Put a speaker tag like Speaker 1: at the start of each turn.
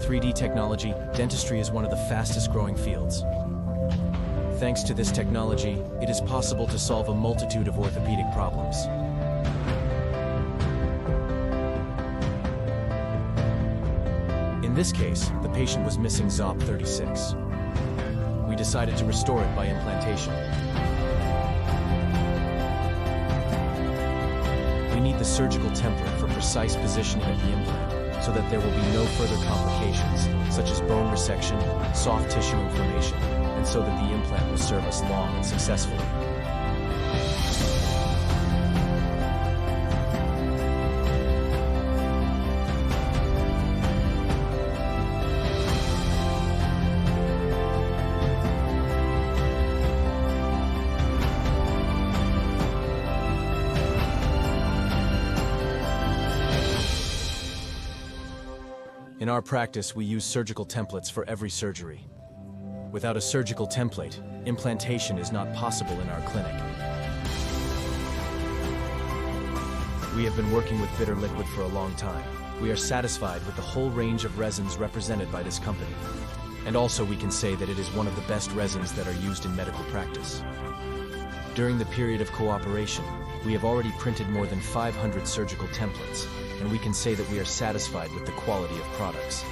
Speaker 1: 3D technology, dentistry is one of the fastest growing fields. Thanks to this technology, it is possible to solve a multitude of orthopedic problems. In this case, the patient was missing ZOP 36. We decided to restore it by implantation. We need the surgical template for precise positioning of the implant, so that there will be no further complications, such as bone resection, soft tissue inflammation, and so that the implant will serve us long and successfully. In our practice, we use surgical templates for every surgery. Without a surgical template, implantation is not possible in our clinic. We have been working with Bitter Liquid for a long time. We are satisfied with the whole range of resins represented by this company. And also we can say that it is one of the best resins that are used in medical practice. During the period of cooperation, we have already printed more than 500 surgical templates, and we can say that we are satisfied with the quality of products.